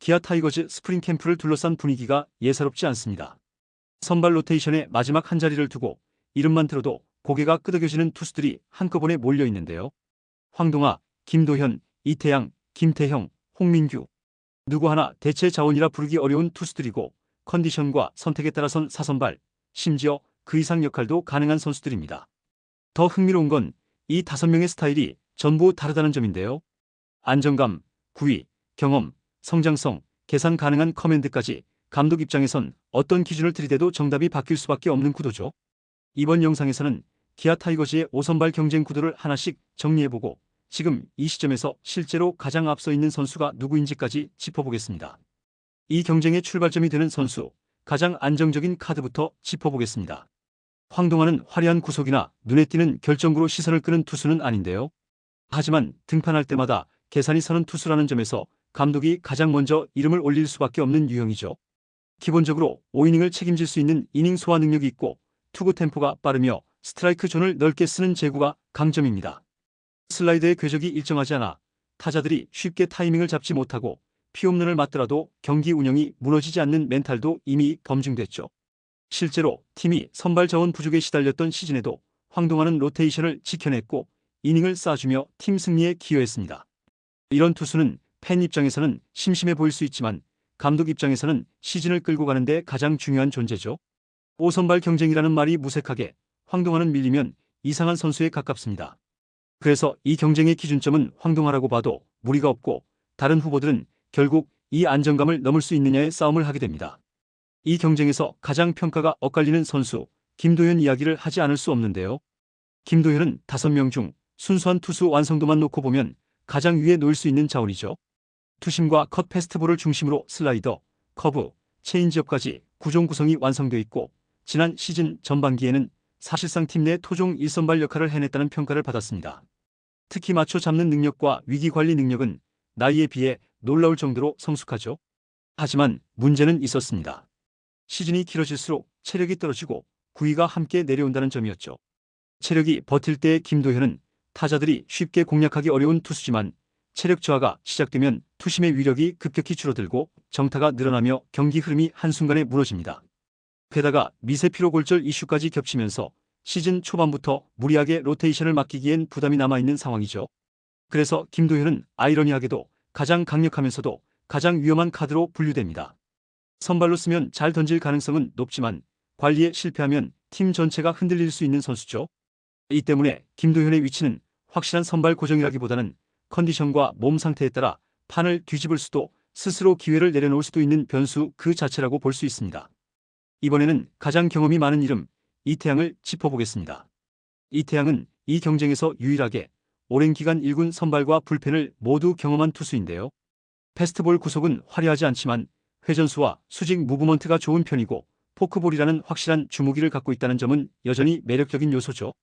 기아 타이거즈 스프링 캠프를 둘러싼 분위기가 예사롭지 않습니다. 선발 로테이션에 마지막 한 자리를 두고 이름만 들어도 고개가 끄덕여지는 투수들이 한꺼번에 몰려 있는데요. 황동아, 김도현, 이태양, 김태형, 홍민규. 누구 하나 대체 자원이라 부르기 어려운 투수들이고 컨디션과 선택에 따라선 사선발, 심지어 그 이상 역할도 가능한 선수들입니다. 더 흥미로운 건 이 5명의 스타일이 전부 다르다는 점인데요. 안정감, 구위, 경험, 성장성, 계산 가능한 커맨드까지 감독 입장에선 어떤 기준을 들이대도 정답이 바뀔 수밖에 없는 구도죠. 이번 영상에서는 기아 타이거즈의 5선발 경쟁 구도를 하나씩 정리해보고 지금 이 시점에서 실제로 가장 앞서 있는 선수가 누구인지까지 짚어보겠습니다. 이 경쟁의 출발점이 되는 선수, 가장 안정적인 카드부터 짚어보겠습니다. 황동아는 화려한 구속이나 눈에 띄는 결정구로 시선을 끄는 투수는 아닌데요. 하지만 등판할 때마다 계산이 서는 투수라는 점에서 감독이 가장 먼저 이름을 올릴 수밖에 없는 유형이죠. 기본적으로 5이닝을 책임질 수 있는 이닝 소화 능력이 있고 투구 템포가 빠르며 스트라이크 존을 넓게 쓰는 제구가 강점입니다. 슬라이드의 궤적이 일정하지 않아 타자들이 쉽게 타이밍을 잡지 못하고 피홈런을 맞더라도 경기 운영이 무너지지 않는 멘탈도 이미 검증됐죠. 실제로 팀이 선발 자원 부족에 시달렸던 시즌에도 황동아는 로테이션을 지켜냈고 이닝을 쌓아주며 팀 승리에 기여했습니다. 이런 투수는 팬 입장에서는 심심해 보일 수 있지만 감독 입장에서는 시즌을 끌고 가는데 가장 중요한 존재죠. 5선발 경쟁이라는 말이 무색하게 황동아는 밀리면 이상한 선수에 가깝습니다. 그래서 이 경쟁의 기준점은 황동아라고 봐도 무리가 없고 다른 후보들은 결국 이 안정감을 넘을 수 있느냐의 싸움을 하게 됩니다. 이 경쟁에서 가장 평가가 엇갈리는 선수 김도현 이야기를 하지 않을 수 없는데요. 김도현은 5명 중 순수한 투수 완성도만 놓고 보면 가장 위에 놓일 수 있는 자원이죠. 투심과 컷 패스트볼을 중심으로 슬라이더, 커브, 체인지업까지 구종 구성이 완성되어 있고 지난 시즌 전반기에는 사실상 팀 내 토종 1선발 역할을 해냈다는 평가를 받았습니다. 특히 맞춰 잡는 능력과 위기 관리 능력은 나이에 비해 놀라울 정도로 성숙하죠. 하지만 문제는 있었습니다. 시즌이 길어질수록 체력이 떨어지고 구위가 함께 내려온다는 점이었죠. 체력이 버틸 때의 김도현은 타자들이 쉽게 공략하기 어려운 투수지만 체력 저하가 시작되면 투심의 위력이 급격히 줄어들고 정타가 늘어나며 경기 흐름이 한순간에 무너집니다. 게다가 미세 피로 골절 이슈까지 겹치면서 시즌 초반부터 무리하게 로테이션을 맡기기엔 부담이 남아있는 상황이죠. 그래서 김도현은 아이러니하게도 가장 강력하면서도 가장 위험한 카드로 분류됩니다. 선발로 쓰면 잘 던질 가능성은 높지만 관리에 실패하면 팀 전체가 흔들릴 수 있는 선수죠. 이 때문에 김도현의 위치는 확실한 선발 고정이라기보다는 컨디션과 몸 상태에 따라 판을 뒤집을 수도 스스로 기회를 내려놓을 수도 있는 변수 그 자체라고 볼 수 있습니다. 이번에는 가장 경험이 많은 이름 이태양을 짚어보겠습니다. 이태양은 이 경쟁에서 유일하게 오랜 기간 1군 선발과 불펜을 모두 경험한 투수인데요. 패스트볼 구속은 화려하지 않지만 회전수와 수직 무브먼트가 좋은 편이고 포크볼이라는 확실한 주무기를 갖고 있다는 점은 여전히 매력적인 요소죠.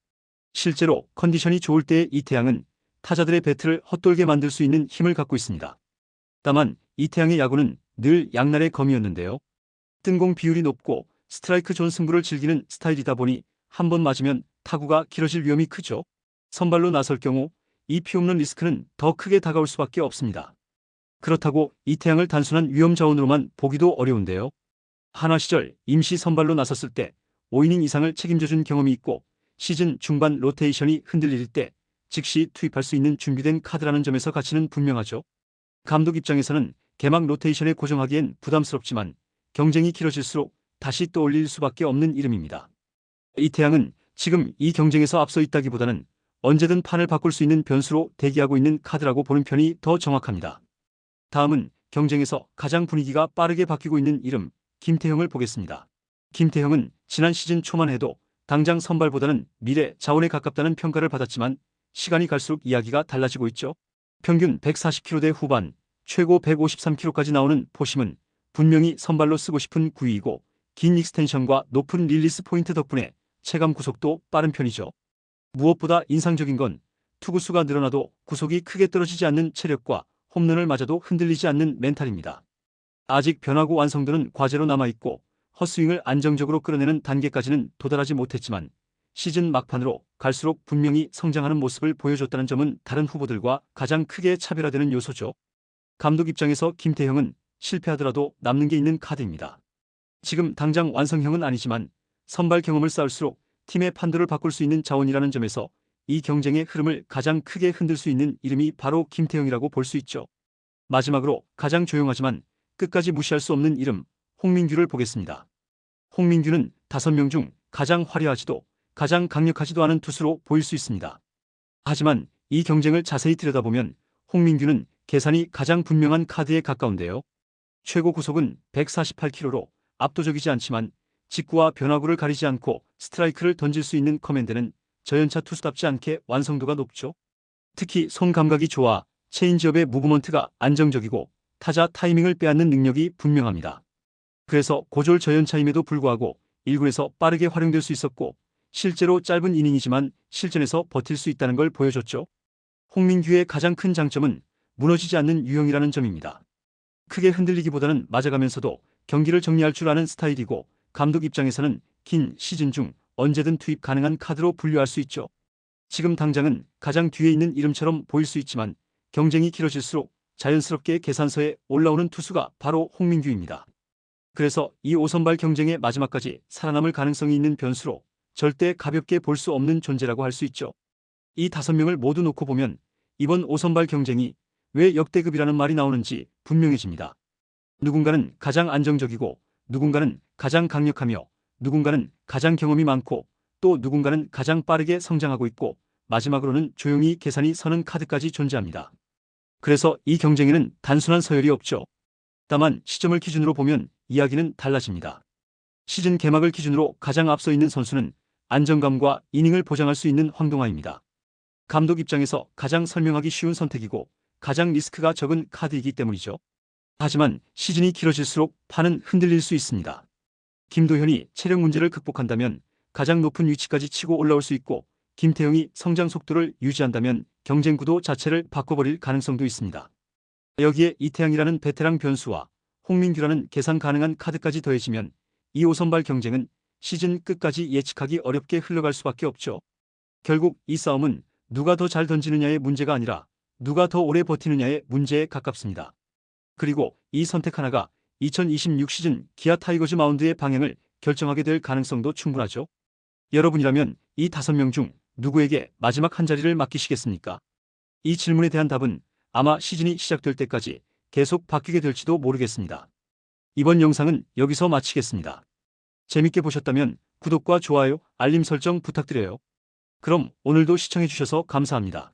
실제로 컨디션이 좋을 때의 이태양은 타자들의 배트를 헛돌게 만들 수 있는 힘을 갖고 있습니다. 다만 이태양의 야구는 늘 양날의 검이었는데요. 뜬공 비율이 높고 스트라이크 존 승부를 즐기는 스타일이다 보니 한 번 맞으면 타구가 길어질 위험이 크죠. 선발로 나설 경우 이 피홈런 리스크는 더 크게 다가올 수밖에 없습니다. 그렇다고 이태양을 단순한 위험 자원으로만 보기도 어려운데요. 한화 시절 임시 선발로 나섰을 때 5이닝 이상을 책임져준 경험이 있고 시즌 중반 로테이션이 흔들릴 때 즉시 투입할 수 있는 준비된 카드라는 점에서 가치는 분명하죠. 감독 입장에서는 개막 로테이션에 고정하기엔 부담스럽지만 경쟁이 길어질수록 다시 떠올릴 수밖에 없는 이름입니다. 이태양은 지금 이 경쟁에서 앞서 있다기보다는 언제든 판을 바꿀 수 있는 변수로 대기하고 있는 카드라고 보는 편이 더 정확합니다. 다음은 경쟁에서 가장 분위기가 빠르게 바뀌고 있는 이름 김태형을 보겠습니다. 김태형은 지난 시즌 초만 해도 당장 선발보다는 미래 자원에 가깝다는 평가를 받았지만 시간이 갈수록 이야기가 달라지고 있죠. 평균 140km대 후반, 최고 153km까지 나오는 포심은 분명히 선발로 쓰고 싶은 구위이고 긴 익스텐션과 높은 릴리스 포인트 덕분에 체감 구속도 빠른 편이죠. 무엇보다 인상적인 건 투구수가 늘어나도 구속이 크게 떨어지지 않는 체력과 홈런을 맞아도 흔들리지 않는 멘탈입니다. 아직 변화구 완성도는 과제로 남아있고 헛스윙을 안정적으로 끌어내는 단계까지는 도달하지 못했지만 시즌 막판으로 갈수록 분명히 성장하는 모습을 보여줬다는 점은 다른 후보들과 가장 크게 차별화되는 요소죠. 감독 입장에서 김태형은 실패하더라도 남는 게 있는 카드입니다. 지금 당장 완성형은 아니지만 선발 경험을 쌓을수록 팀의 판도를 바꿀 수 있는 자원이라는 점에서 이 경쟁의 흐름을 가장 크게 흔들 수 있는 이름이 바로 김태형이라고 볼 수 있죠. 마지막으로 가장 조용하지만 끝까지 무시할 수 없는 이름, 홍민규를 보겠습니다. 홍민규는 5명 중 가장 화려하지도 가장 강력하지도 않은 투수로 보일 수 있습니다. 하지만 이 경쟁을 자세히 들여다보면 홍민규는 계산이 가장 분명한 카드에 가까운데요. 최고 구속은 148km로 압도적이지 않지만 직구와 변화구를 가리지 않고 스트라이크를 던질 수 있는 커맨드는 저연차 투수답지 않게 완성도가 높죠. 특히 손 감각이 좋아 체인지업의 무브먼트가 안정적이고 타자 타이밍을 빼앗는 능력이 분명합니다. 그래서 고졸 저연차임에도 불구하고 1군에서 빠르게 활용될 수 있었고 실제로 짧은 이닝이지만 실전에서 버틸 수 있다는 걸 보여줬죠. 홍민규의 가장 큰 장점은 무너지지 않는 유형이라는 점입니다. 크게 흔들리기보다는 맞아가면서도 경기를 정리할 줄 아는 스타일이고 감독 입장에서는 긴 시즌 중 언제든 투입 가능한 카드로 분류할 수 있죠. 지금 당장은 가장 뒤에 있는 이름처럼 보일 수 있지만 경쟁이 길어질수록 자연스럽게 계산서에 올라오는 투수가 바로 홍민규입니다. 그래서 이 5선발 경쟁의 마지막까지 살아남을 가능성이 있는 변수로 절대 가볍게 볼 수 없는 존재라고 할 수 있죠. 이 5명을 모두 놓고 보면 이번 5선발 경쟁이 왜 역대급이라는 말이 나오는지 분명해집니다. 누군가는 가장 안정적이고 누군가는 가장 강력하며 누군가는 가장 경험이 많고 또 누군가는 가장 빠르게 성장하고 있고 마지막으로는 조용히 계산이 서는 카드까지 존재합니다. 그래서 이 경쟁에는 단순한 서열이 없죠. 다만 시점을 기준으로 보면 이야기는 달라집니다. 시즌 개막을 기준으로 가장 앞서 있는 선수는 안정감과 이닝을 보장할 수 있는 황동아입니다. 감독 입장에서 가장 설명하기 쉬운 선택이고 가장 리스크가 적은 카드이기 때문이죠. 하지만 시즌이 길어질수록 판은 흔들릴 수 있습니다. 김도현이 체력 문제를 극복한다면 가장 높은 위치까지 치고 올라올 수 있고 김태형이 성장 속도를 유지한다면 경쟁 구도 자체를 바꿔버릴 가능성도 있습니다. 여기에 이태양이라는 베테랑 변수와 홍민규라는 계산 가능한 카드까지 더해지면 이 5선발 경쟁은 시즌 끝까지 예측하기 어렵게 흘러갈 수밖에 없죠. 결국 이 싸움은 누가 더 잘 던지느냐의 문제가 아니라 누가 더 오래 버티느냐의 문제에 가깝습니다. 그리고 이 선택 하나가 2026 시즌 기아 타이거즈 마운드의 방향을 결정하게 될 가능성도 충분하죠. 여러분이라면 이 5명 중 누구에게 마지막 한 자리를 맡기시겠습니까? 이 질문에 대한 답은 아마 시즌이 시작될 때까지 계속 바뀌게 될지도 모르겠습니다. 이번 영상은 여기서 마치겠습니다. 재밌게 보셨다면 구독과 좋아요, 알림 설정 부탁드려요. 그럼 오늘도 시청해주셔서 감사합니다.